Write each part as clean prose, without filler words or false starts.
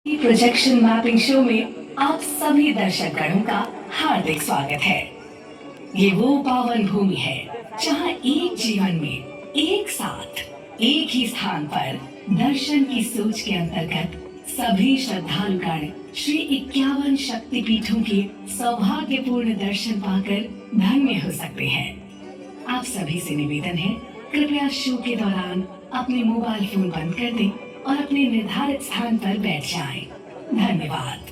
Projection mapping show में आप सभी दर्शकगणों का हार्दिक स्वागत है। ये वो पावन भूमि है जहाँ एक जीवन में एक साथ एक ही स्थान पर दर्शन की सोच के अंतर्गत सभी श्रद्धालुगण श्री 51 शक्तिपीठों के सौभाग्यपूर्ण दर्शन पाकर धन्य हो सकते हैं। आप सभी से निवेदन है, कृपया शो के दौरान अपने मोबाइल फोन बंद कर दें और अपने निर्धारित स्थान पर बैठ जाएं। धन्यवाद।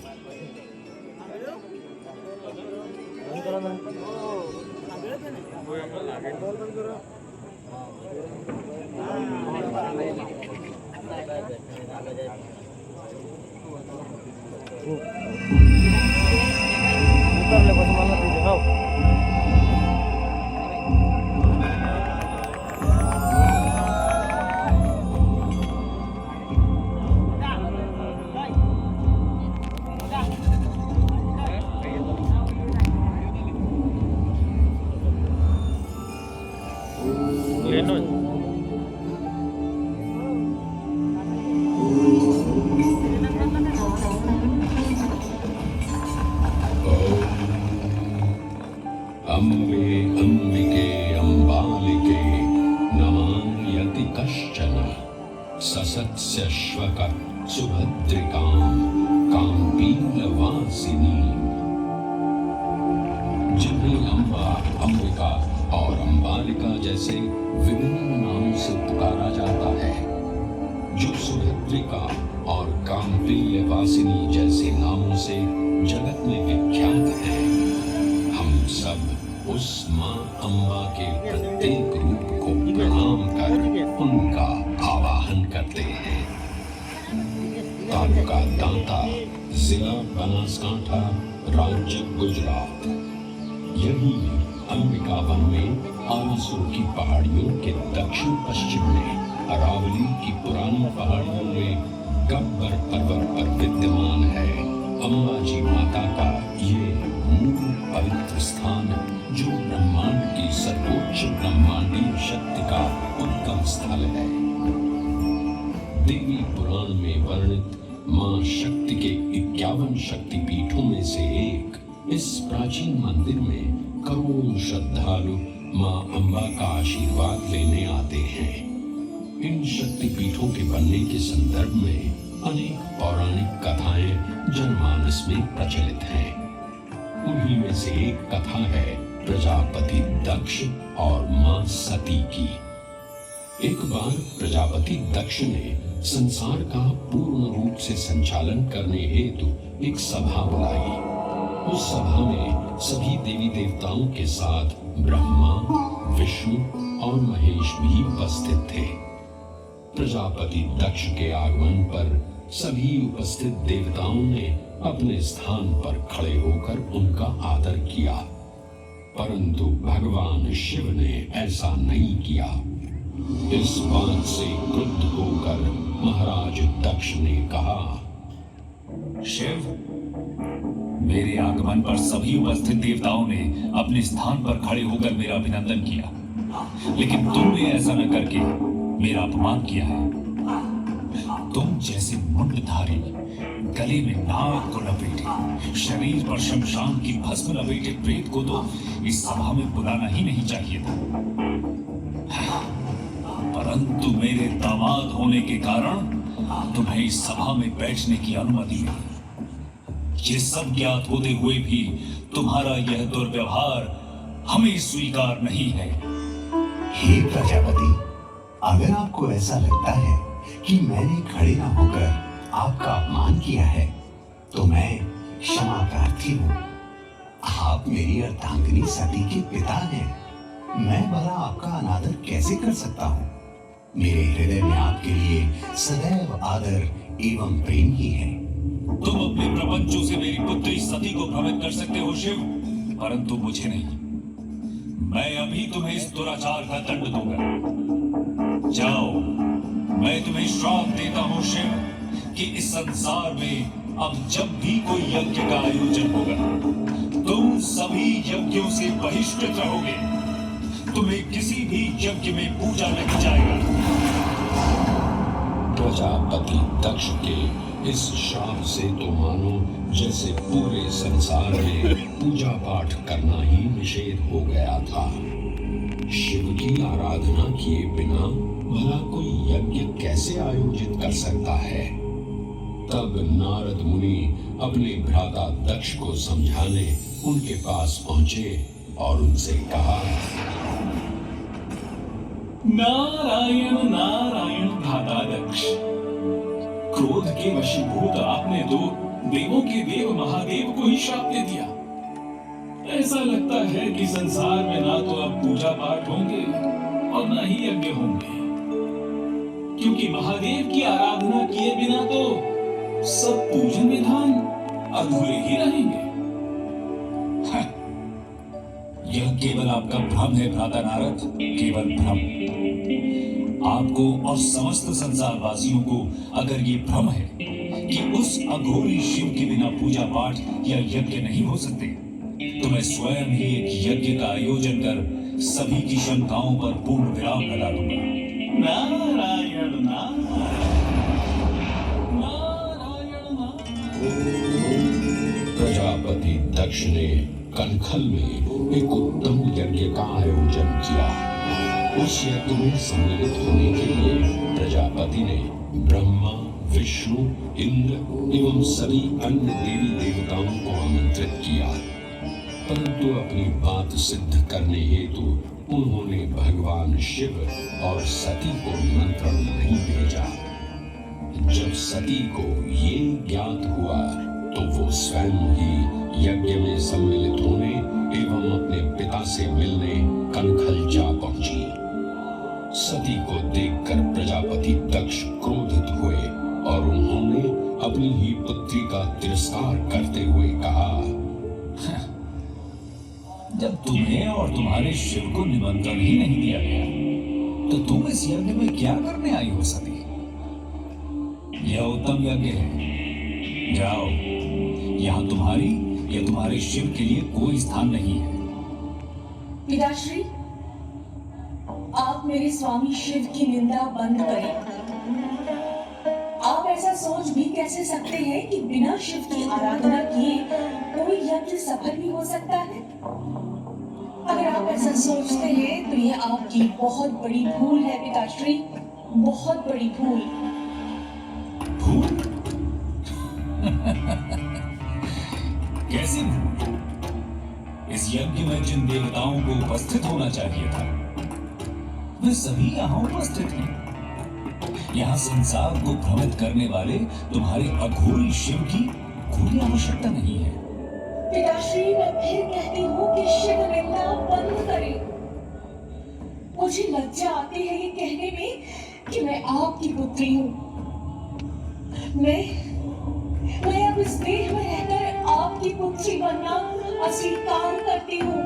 अम्बे अम्बिके अम्बालिके नमाम्यति कश्चन ससत्स्यश्वक सुभद्रिकां काम्पीलवासिनी। जिन्हें अम्बा, अम्बिका और अम्बालिका जैसे विभिन्न नामों से पुकारा जाता है, जो सुभद्रिका और काम्पीलवासिनी जैसे नामों से जगत में विख्यात हैं। हम सब उस माँ अम्बा के प्रत्येक रूप को प्रणाम कर उनका आवाहन करते हैं। तालुका दांता, जिला बनासकांठा, राज्य गुजरात। यही अंबिका वन में आलसुर की पहाड़ियों के दक्षिण पश्चिम में अरावली की पुरानी पहाड़ियों में गब्बर पर्वत पर विद्यमान है अम्बा जी माता का ये मूल पवित्र स्थान, जो ब्रह्मांड की सर्वोच्च ब्रह्मांडीय शक्ति का उद्गम स्थल है। देवी पुराण में वर्णित मां शक्ति के 51 शक्तिपीठों में से एक इस प्राचीन मंदिर में करोड़ों श्रद्धालु मां अम्बा का आशीर्वाद लेने आते हैं। इन शक्तिपीठों के बनने के संदर्भ में अनेक पौराणिक कथाएं जनमानस में प्रचलित हैं। उन्हीं में से एक कथा है प्रजापति दक्ष और मां सती की। एक बार प्रजापति दक्ष ने संसार का पूर्ण रूप से संचालन करने हेतु एक सभा बुलाई। उस सभा में सभी देवी देवताओं के साथ ब्रह्मा, विष्णु और महेश भी उपस्थित थे। प्रजापति दक्ष के आगमन पर सभी उपस्थित देवताओं ने अपने स्थान पर खड़े होकर उनका आदर किया, परंतु भगवान शिव ने ऐसा नहीं किया। इस बात से क्रुद्ध होकर महाराज दक्ष ने कहा, शिव, मेरे आगमन पर सभी उपस्थित देवताओं ने अपने स्थान पर खड़े होकर मेरा अभिनंदन किया, लेकिन तुमने ऐसा न करके मेरा अपमान किया है। तुम जैसे मुंडधारी, गले में नाग को लपेटे, शरीर पर शमशान की भस्म लपेटे प्रेत को तो इस सभा में बुलाना ही नहीं चाहिए था। परंतु मेरे दामाद होने के कारण तुम्हें इस सभा में बैठने की अनुमति मिली। ये सब ज्ञात होते हुए भी तुम्हारा यह दुर्व्यवहार हमें स्वीकार नहीं है। हे प्रजापति, अगर आपको ऐसा लगता है कि मैंने खड़े न होकर आपका अपमान किया है, तो मैं क्षमा प्रार्थी हूँ। आप मेरी अर्धांगिनी सती के पिता हैं। मैं भला आपका अनादर कैसे कर सकता हूँ? मेरे हृदय में आपके लिए सदैव आदर एवं प्रेम ही है। तुम अपने प्रपंचों से मेरी पुत्री सती को भ्रमित कर सकते हो शिव, परंतु मुझे नहीं। मैं अभी तुम्हें इस दुराचार का दंड दूंगा। जाओ, मैं तुम्हें श्राप देता हूँ शिव कि इस संसार में अब जब भी कोई यज्ञ का आयोजन होगा, तुम सभी यज्ञों से बहिष्कृत रहोगे। तुम्हें किसी भी यज्ञ में पूजा नहीं जाएगा। प्रजापति दक्ष के इस श्राप से तो मानो जैसे पूरे संसार में पूजा पाठ करना ही निषेध हो गया था। शिव की आराधना किए बिना भला कोई यज्ञ कैसे आयोजित कर सकता है? तब नारद मुनि अपने भ्राता दक्ष को समझाने उनके पास पहुंचे और उनसे कहा, नारायण नारायण भ्राता दक्ष, क्रोध के वशीभूत आपने तो देवों के देव महादेव को ही श्राप दे दिया। ऐसा लगता है कि संसार में ना तो अब पूजा पाठ होंगे और ना ही यज्ञ होंगे, क्योंकि महादेव की आराधना किए बिना तो सब पूजन विधान अधूरे ही रहेंगे। यह केवल आपका भ्रम है भ्राता नारद, केवल भ्रम। आपको और समस्त संसारवासियों को अगर ये भ्रम है कि उस अघोरी शिव के बिना पूजा पाठ या यज्ञ नहीं हो सकते, तो मैं स्वयं ही एक यज्ञ का आयोजन कर सभी की शंकाओं पर पूर्ण विराम लगा दूंगा। नारायण नारायण नारायण नारायण। प्रजापति दक्ष ने कनखल में एक उत्तम यज्ञ का आयोजन किया। उस यज्ञ में सम्मिलित होने के लिए प्रजापति ने ब्रह्मा, विष्णु, इंद्र एवं सभी अन्य देवी देवताओं को आमंत्रित किया, परंतु अपनी बात सिद्ध करने हेतु उन्होंने भगवान शिव और सती को निमंत्रण नहीं भेजा। जब सती को ये ज्ञात हुआ तो वो स्वयं ही यज्ञ में सम्मिलित होने एवं अपने पिता से मिलने कनखल जा पहुंची। सती को देखकर प्रजापति दक्ष क्रोधित हुए और उन्होंने अपनी ही पुत्री का तिरस्कार करते हुए कहा, जब तुम्हें और तुम्हारे शिव को निमंत्रण ही नहीं दिया गया, तो तुम इस यज्ञ में क्या करने आई हो सती? यह उत्तम यज्ञ है, जाओ, यहाँ तुम्हारी या तुम्हारे शिव के लिए कोई स्थान नहीं है। पिताश्री, आप मेरे स्वामी शिव की निंदा बंद करें। आप ऐसा सोच भी कैसे सकते हैं कि बिना शिव की आराधना किए कोई यज्ञ सफल भी हो सकता है? अगर आप ऐसा सोचते हैं तो यह आपकी बहुत बड़ी भूल है पिताश्री, बहुत बड़ी भूल। भूल? कैसी भूल? इस यज्ञ में जिन देवताओं को उपस्थित होना चाहिए था, वे सभी यहाँ उपस्थित हैं। यहाँ संसार को भ्रमित करने वाले तुम्हारे अघोरी शिव की कोई आवश्यकता नहीं है। पिताश्री, मैं फिर कहती हूँ कि शिव निंदा बंद करें। मुझे लज्जा आती है ये कहने में कि मैं आपकी पुत्री हूँ। मैं अब इस देह में रहकर आपकी पुत्री बनना अस्वीकार करती हूँ।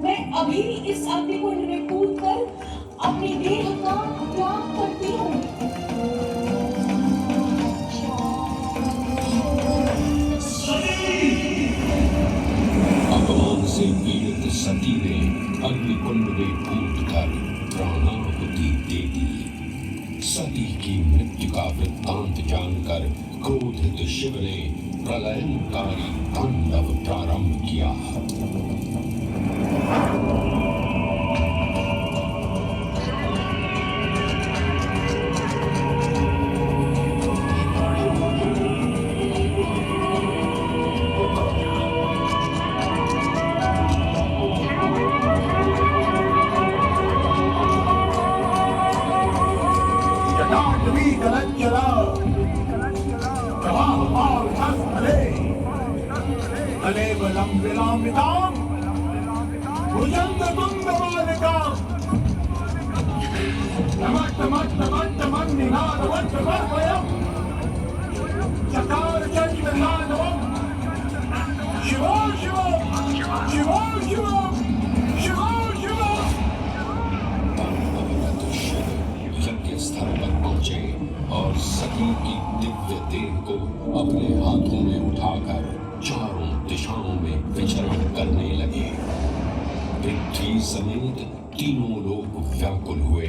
मैं अभी इस अग्निकुंड में कूदकर अपनी देह का त्याग करती हूँ। अपमान से पीड़ित सती ने अग्निकुंड में कूदकर प्राणाहुति दे दी। सती की मृत्यु का वृत्तांत जानकर क्रोधित शिव ने प्रलयंकारी तांडव प्रारंभ किया। यज्ञ स्थल पर पहुंचे और सती की दिव्य देह को अपने हाथों में उठाकर चारों दिशाओं में विचरण करने लगे। पृथ्वी समेत तीनों लोग व्याकुल हुए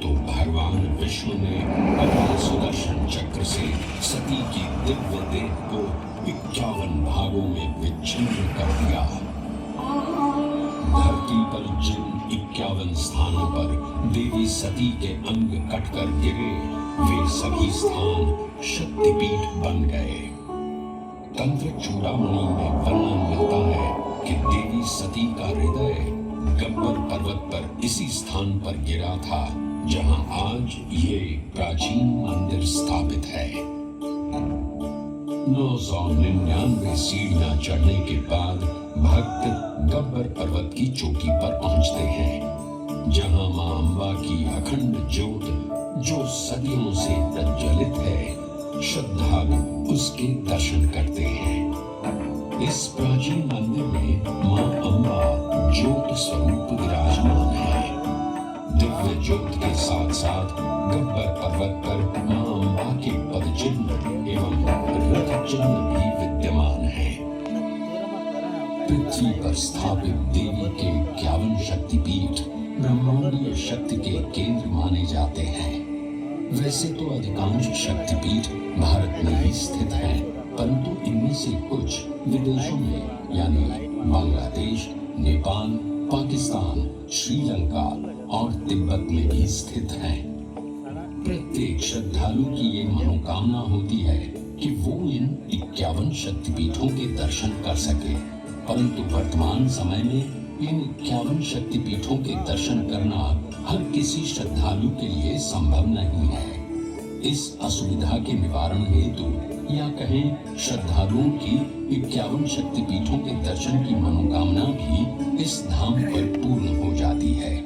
तो भगवान विष्णु ने अपने सुदर्शन चक्र से सती की दिव्य देह को 51 भागों में विच्छिन्न कर दिया। धरती पर जिन 51 स्थानों पर देवी सती के अंग कटकर गिरे, वे सभी स्थान शक्तिपीठ बन गए। तंत्र चूड़ामणि में वर्णन मिलता है कि देवी सती का हृदय गब्बर पर्वत पर इसी स्थान पर गिरा था जहां आज ये प्राचीन मंदिर स्थापित है। 999 सीढ़ियां चढ़ने के बाद भक्त गब्बर पर्वत की चोटी पर पहुंचते हैं, जहां मां अम्बा की अखंड ज्योत जो सदियों से प्रज्वलित है, श्रद्धालु उसके दर्शन करते हैं। इस प्राचीन मंदिर में मां अम्बा ज्योत स्वरूप विराजमान है। दिव्य ज्योत के साथ साथ गब्बर पर्वत पर मां अम्बा के पदचिन्ह एवं रथ चिन्ह भी विद्यमान है। पृथ्वी पर स्थापित देवी के 51 शक्तिपीठ ब्रह्मांडीय शक्ति के केंद्र माने जाते हैं। वैसे तो अधिकांश शक्तिपीठ भारत में ही स्थित हैं, परंतु इनमें से कुछ विदेशों में यानी बांग्लादेश, नेपाल, पाकिस्तान, श्रीलंका और तिब्बत में भी स्थित हैं। प्रत्येक श्रद्धालु की ये मनोकामना होती है कि वो इन 51 शक्तिपीठों के दर्शन कर सके, परंतु वर्तमान समय में इन 51 शक्तिपीठों के दर्शन करना हर किसी श्रद्धालु के लिए संभव नहीं है। इस असुविधा के निवारण हेतु या कहें श्रद्धालुओं की 51 शक्तिपीठों के दर्शन की मनोकामना भी इस धाम पर पूर्ण हो जाती है।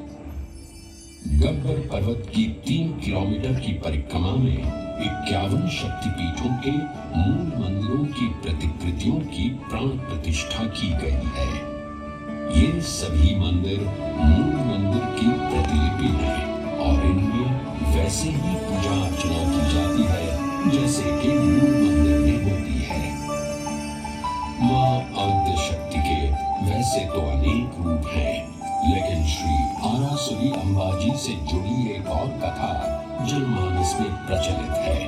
गब्बर पर्वत की 3 किलोमीटर की परिक्रमा में 51 शक्तिपीठों के मूल मंदिरों की प्रतिकृतियों की प्राण प्रतिष्ठा की गई है। ये सभी मंदिर मूल मंदिर की प्रतिलिपि हैं और इनमें वैसे ही पूजा अर्चना की जाती है जैसे कि मूल मंदिर में होती है। मां आद्य शक्ति के वैसे तो अनेक रूप हैं, लेकिन श्री आरासुरी अंबाजी से जुड़ी एक और कथा जनमानस में प्रचलित है,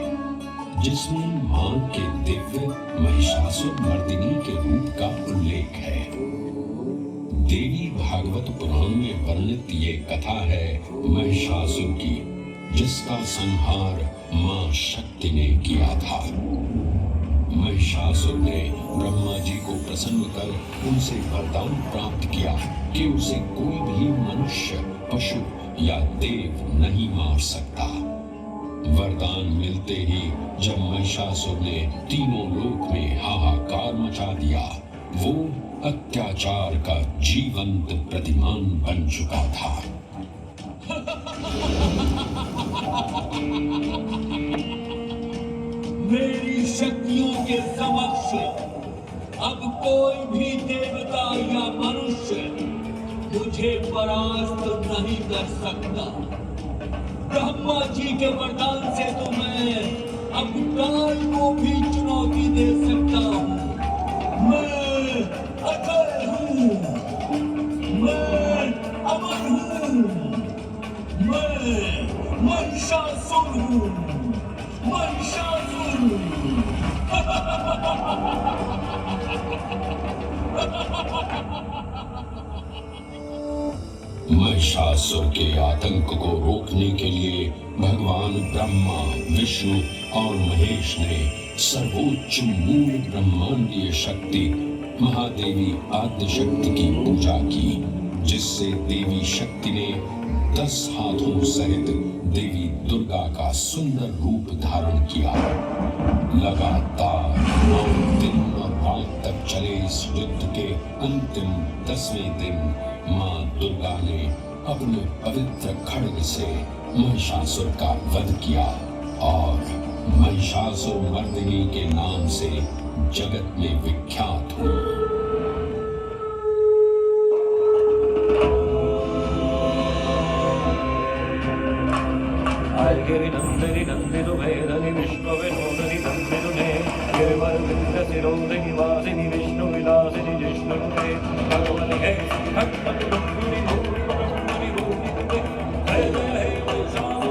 जिसमें मां के दिव्य महिषासुर मर्दिनी के रूप का उल्लेख है। देवी भागवत पुराण में वर्णित ये कथा है महिषासुर की, जिसका संहार मां शक्ति ने किया था। महिषासुर ने ब्रह्मा जी को प्रसन्न कर उनसे वरदान प्राप्त किया कि उसे कोई भी मनुष्य, पशु या देव नहीं मार सकता। वरदान मिलते ही जब महिषासुर ने तीनों लोक में हाहाकार मचा दिया, वो अत्याचार का जीवंत प्रतिमान बन चुका था। मेरी शक्तियों के समक्ष अब कोई भी देवता या मनुष्य मुझे परास्त नहीं कर सकता। ब्रह्मा जी के वरदान से तो मैं अब काल को भी चुनौती दे सकता हूँ। मैं अकल हूँ, मैं अमर हूँ, मैं महिषासुर हूँ, महिषासुर। महिषासुर के आतंक को रोकने के लिए भगवान ब्रह्मा, विष्णु और महेश ने सर्वोच्च मूल ब्रह्मांडीय शक्ति महादेवी आद्य शक्ति की पूजा की, जिससे देवी शक्ति ने 10 हाथों सहित देवी दुर्गा का सुंदर रूप धारण किया। लगातार 9 दिन और रात तक चले इस युद्ध के अंतिम 10वें दिन मां दुर्गा ने अपने पवित्र खड्ग से महिषासुर का वध किया और महिषासुर मर्दिनी के नाम से जगत में विख्यात हुई। गिरिनंदिनी नंदिनु वेदनि विष्णु विनोदनि नंदिनुने गिरिवर्विंद शिरोदिनि वासिनि विष्णु विलासिनि जिष्णुनुते भगवति हे भगवति रुक्मिणी भूरि भगवति रूपिते जय जय हे महिषासुर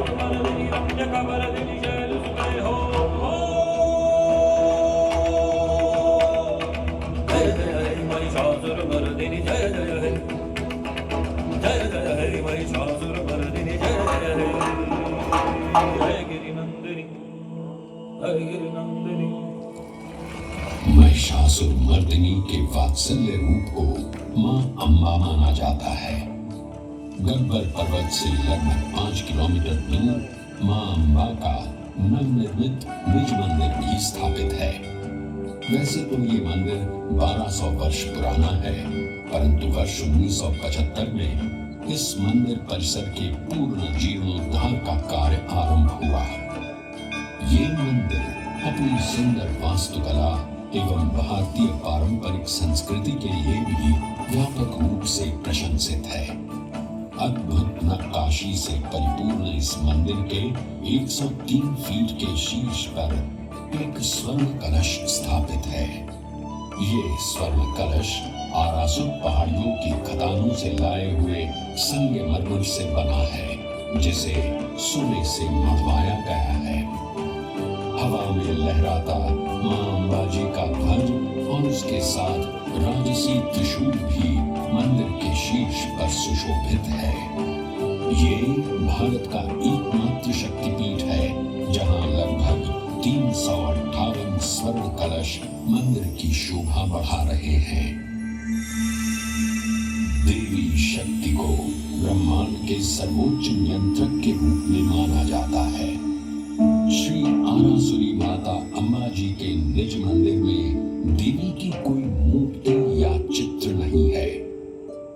नंदिनी महिषासुरमर्दिनी के वात्सल्य रूप को मां अंबा माना जाता है। गब्बर पर्वत से लगभग 5 किलोमीटर दूर मां अंबा का नवनिर्मित निज मंदिर भी स्थापित है। वैसे तो ये मंदिर 1200 वर्ष पुराना है, परंतु वर्ष 1975 में इस मंदिर परिसर के पूर्ण जीर्णोद्धार का कार्य आरंभ हुआ। ये मंदिर अपनी सुंदर वास्तुकला एवं भारतीय पारंपरिक संस्कृति के लिए भी व्यापक रूप से प्रशंसित है। अद्भुत नक्काशी से परिपूर्ण इस मंदिर के 103 फीट के शीर्ष पर एक स्वर्ण कलश स्थापित है। ये स्वर्ण कलश आरासुर पहाड़ियों की खदानों से लाए हुए संगमरमर से बना है, जिसे सोने से मढ़वाया गया है। हवा में लहराता मां अंबाजी का ध्वज और उसके साथ राजसी त्रिशूल भी मंदिर के शीर्ष पर सुशोभित है। ये भारत का एकमात्र शक्तिपीठ है जहां लगभग 358 स्वर्ण कलश मंदिर की शोभा बढ़ा रहे हैं। देवी शक्ति को ब्रह्मांड के सर्वोच्च नियंत्रक के रूप में माना जाता है। श्री आरासुरी माता अंबाजी के निज मंदिर में देवी की कोई मूर्ति या चित्र नहीं है,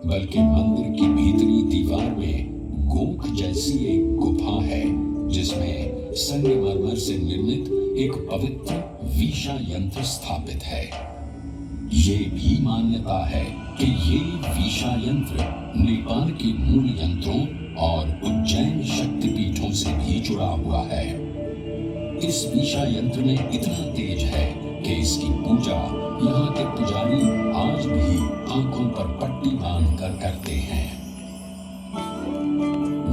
बल्कि मंदिर की भीतरी दीवार में गोख जैसी एक गुफा है, जिसमें संगमरमर से निर्मित एक पवित्र वीषा यंत्र स्थापित है। ये भी मान्यता है कि ये वीषा यंत्र नेपाल के मूल यंत्रों और उज्जैन शक्तिपीठों से भी जुड़ा हुआ है। इस वीषा यंत्र में इतना तेज है कि इसकी पूजा यहाँ के पुजारी आज भी आंखों पर पट्टी बांधकर करते हैं।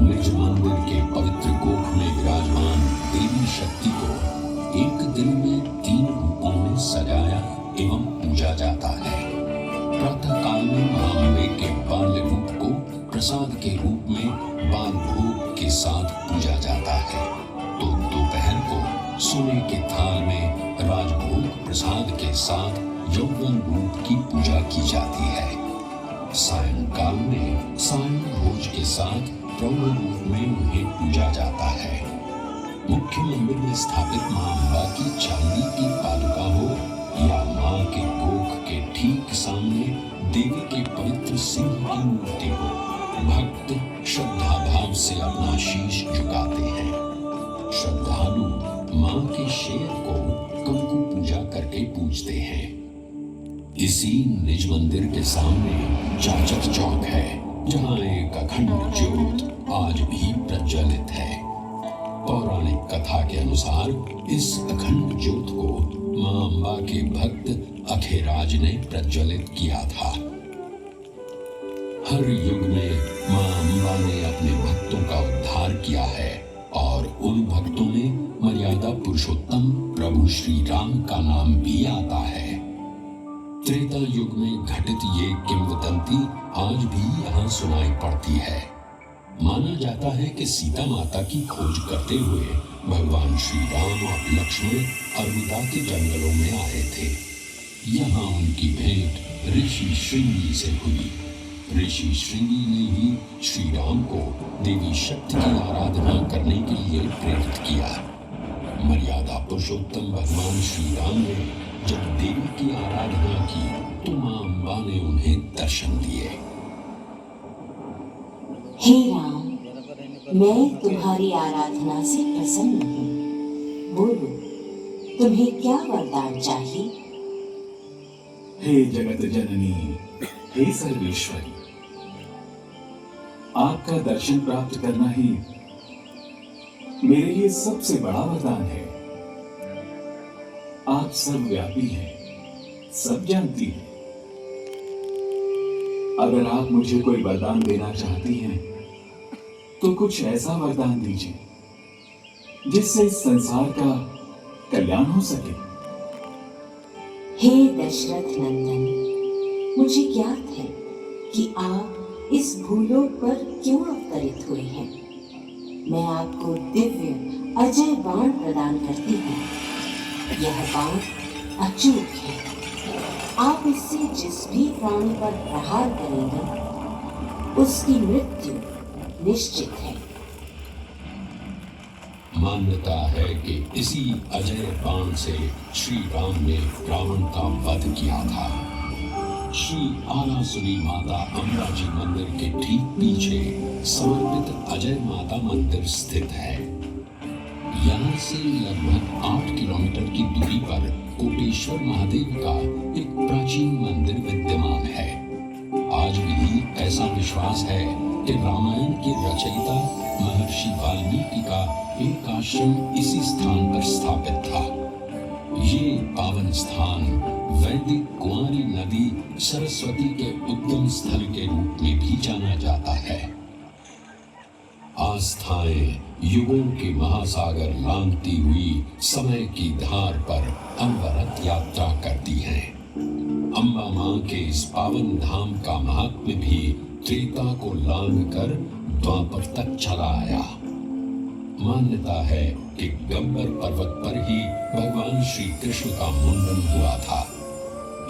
निज मंदिर के पवित्र गोख में विराजमान देवी शक्ति को एक दिन में 3 रूपों में सजाया एवं पूजा जाता है। प्रातः काल में मां अम्बे के बाल्य रूप को प्रसाद के रूप में बाल भोग के साथ पूजा जाता है, तो दोपहर को सोने के थाल में राजभोग प्रसाद के साथ यौवन रूप की पूजा की जाती है। सायंकाल में सायं भोज के साथ प्रौढ़ रूप में उन्हें पूजा जाता है। मुख्य मंदिर में स्थापित मां अम्बा की चांदी की पादुका हो या मां के गोख के ठीक सामने देवी के पवित्र सिंह की मूर्ति हो, भक्त श्रद्धा भाव से अपना शीश झुकाते हैं। श्रद्धालु मां के शेर को कंकु पूजा करके पूजते हैं। इसी निज मंदिर के सामने चाचक चौक है, जहां एक अखंड ज्योत आज भी प्रज्वलित है। पौराणिक कथा के अनुसार इस अखंड ज्योत को मां अम्बा के भक्त अखेराज ने प्रज्वलित किया था। हर युग में मां अम्बा ने अपने भक्तों का उद्धार किया है और उन भक्तों में मर्यादा पुरुषोत्तम प्रभु श्री राम का नाम भी आता है। त्रेता युग में घटित ये किंवदंती आज भी यहाँ सुनाई पड़ती है। माना जाता है कि सीता माता की खोज करते हुए भगवान श्री राम और लक्ष्मण अरुणा के जंगलों में आए थे। यहाँ उनकी भेंट ऋषि श्रृंगी से हुई। ऋषि श्रृंगी ने ही श्री राम को देवी शक्ति की आराधना करने के लिए प्रेरित किया। मर्यादा पुरुषोत्तम भगवान श्री राम ने जब देवी की आराधना की तो मां अम्बा ने उन्हें दर्शन दिए। हे राम, मैं तुम्हारी आराधना से प्रसन्न हूँ। बोलो, तुम्हें क्या वरदान चाहिए? हे जगत जननी, हे सर्वेश्वरी, आपका दर्शन प्राप्त करना ही मेरे लिए सबसे बड़ा वरदान है। आप सर्वव्यापी हैं, सब जानती हैं। अगर आप मुझे कोई वरदान देना चाहती हैं, तो कुछ ऐसा वरदान दीजिए जिससे इस संसार का कल्याण हो सके। हे दशरथ नंदन, मुझे ज्ञात है कि आप इस भूलोक पर क्यों अवतरित हुए हैं। मैं आपको दिव्य अजय बाण प्रदान करती हूँ। यह बात अचूक है। आप इससे जिस भी प्राणी पर प्रहार करेंगे उसकी मृत्यु निश्चित है। मान्यता है कि इसी अजय बाण से श्री राम ने रावण का वध किया था। श्री आरासुरी माता अम्बाजी मंदिर के ठीक पीछे समर्पित अजय माता मंदिर स्थित है। यहाँ से लगभग 8 किलोमीटर की दूरी पर कोटेश्वर महादेव का एक प्राचीन मंदिर विद्यमान है। आज भी ऐसा विश्वास है कि रामायण के रचयिता महर्षि वाल्मीकि का एक आश्रम इसी स्थान पर स्थापित था। ये पावन स्थान वैदिक कुंवारी नदी सरस्वती के उद्गम स्थल के रूप में भी जाना जाता है। आस्थाएं युगों के महासागर लांघती हुई समय की धार पर अनवरत यात्रा करती हैं। अम्बा मां के इस पावन धाम का महात्म्य भी त्रेता को लांघकर द्वापर तक चला आया। मान्यता है कि गब्बर पर्वत पर ही भगवान श्री कृष्ण का मुंडन हुआ था।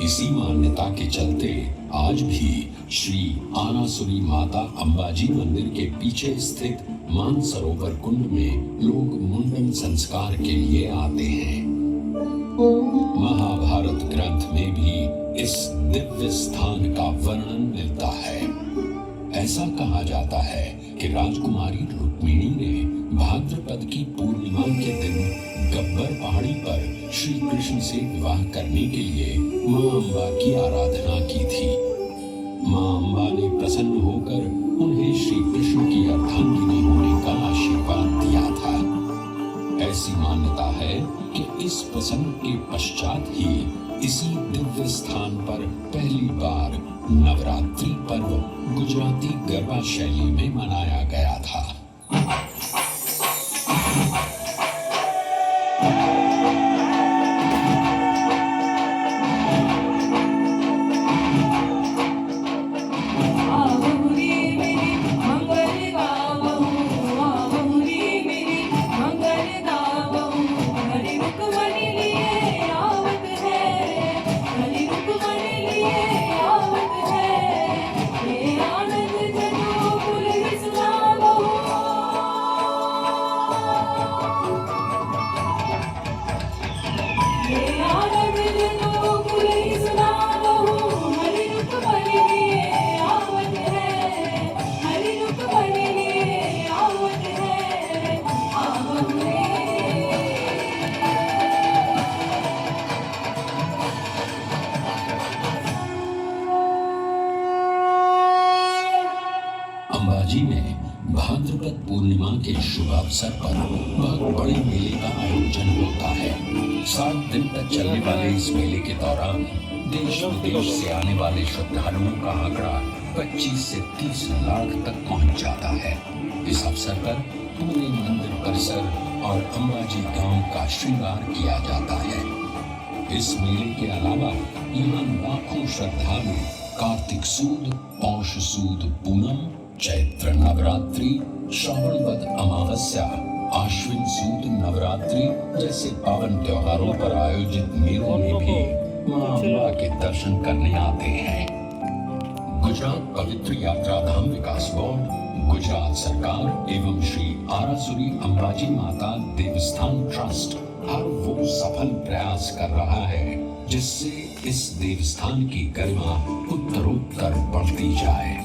इसी मान्यता के चलते आज भी श्री आरासुरी माता अंबाजी मंदिर के पीछे स्थित मानसरोवर कुंड में लोग मुंडन संस्कार के लिए आते हैं। महाभारत ग्रंथ में भी इस दिव्य स्थान का वर्णन मिलता है। ऐसा कहा जाता है कि राजकुमारी रुक्मिणी ने भाद्रपद की पूर्णिमा के दिन गब्बर पहाड़ी पर श्री कृष्ण से विवाह करने के लिए मां अम्बा की आराधना की थी। मां अम्बा ने प्रसन्न होकर उन्हें श्री कृष्ण की अर्धांगिनी होने का आशीर्वाद दिया था। ऐसी मान्यता है कि इस प्रसंग के पश्चात ही इसी दिव्य स्थान पर पहली बार नवरात्रि पर्व गुजराती गरबा शैली में मनाया गया था। अंबाजी में भाद्रपद पूर्णिमा के शुभ अवसर पर बहुत बड़े मेले का आयोजन होता है। 7 दिन तक चलने वाले इस मेले के दौरान देश विदेश से आने वाले श्रद्धालुओं का आंकड़ा 25 से 30 लाख तक पहुंच जाता है। इस अवसर पर पूरे मंदिर परिसर और अंबाजी गांव का श्रृंगार किया जाता है। इस मेले के अलावा यहाँ लाखों श्रद्धालु कार्तिक सूद, पौष सूद पूनम, चैत्र नवरात्रि, श्रावण वद अमावस्या, आश्विन सूद नवरात्रि जैसे पावन त्योहारों पर आयोजित मेलों में भी मां अम्बा के दर्शन करने आते हैं। गुजरात पवित्र यात्रा धाम विकास बोर्ड, गुजरात सरकार एवं श्री आरासुरी अंबाजी माता देवस्थान ट्रस्ट हर वो सफल प्रयास कर रहा है जिससे इस देवस्थान की गरिमा उत्तरोत्तर बढ़ती जाए।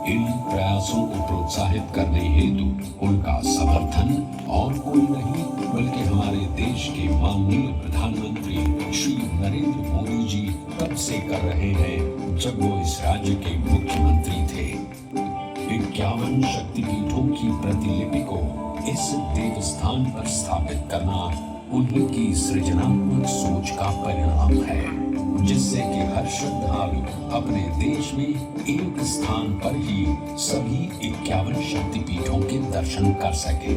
इन प्रयासों को प्रोत्साहित करने हेतु उनका समर्थन और कोई नहीं बल्कि हमारे देश के माननीय प्रधानमंत्री श्री नरेंद्र मोदी जी तब से कर रहे हैं जब वो इस राज्य के मुख्यमंत्री थे। 51 शक्तिपीठों की प्रतिलिपि को इस देवस्थान पर स्थापित करना उन्हीं की सृजनात्मक सोच का परिणाम है, जिससे कि हर श्रद्धालु अपने देश में एक स्थान पर ही सभी 51 शक्तिपीठों के दर्शन कर सके।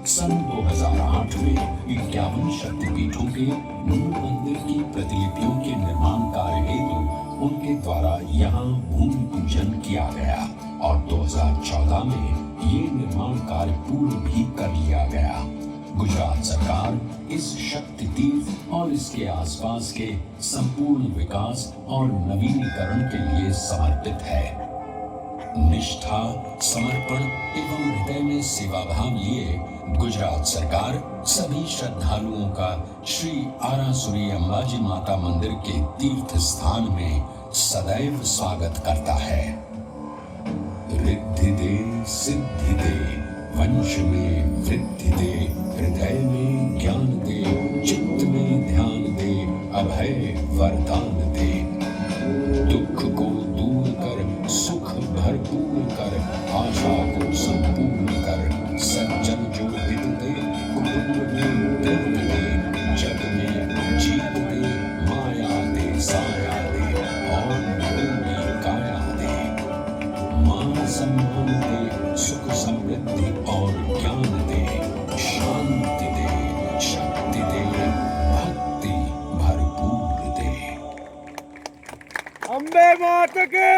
सन 2008 में 51 शक्तिपीठों के मूल मंदिर की प्रतिलिपियों के निर्माण कार्य हेतु उनके द्वारा यहाँ भूमि पूजन किया गया और 2014 में ये निर्माण कार्य पूर्ण भी कर लिया गया। गुजरात सरकार इस शक्ति तीर्थ और इसके आसपास के संपूर्ण विकास और नवीनीकरण के लिए समर्पित है। निष्ठा, समर्पण एवं हृदय में सेवा भाव लिए गुजरात सरकार सभी श्रद्धालुओं का श्री आरासुरी अंबाजी माता मंदिर के तीर्थ स्थान में सदैव स्वागत करता है। रिद्धि दे, सिद्धि दे, वंश में वृद्धि दे, हृदय में ज्ञान दे, चित्त में ध्यान दे, अभय वरदान दे। दुख को दूर कर, सुख भरपूर कर, आशा को संपूर्ण कर, सज्जन जो हित दे, कुटुंब में प्रेम दे, जग में जीत दे, माया दे, साया दे और निरोगी काया दे। मान सम्मान दे, सुख समृद्धि और ज्ञान दे, शांति दे, शक्ति दे, भक्ति भरपूर दे। अम्बे माता की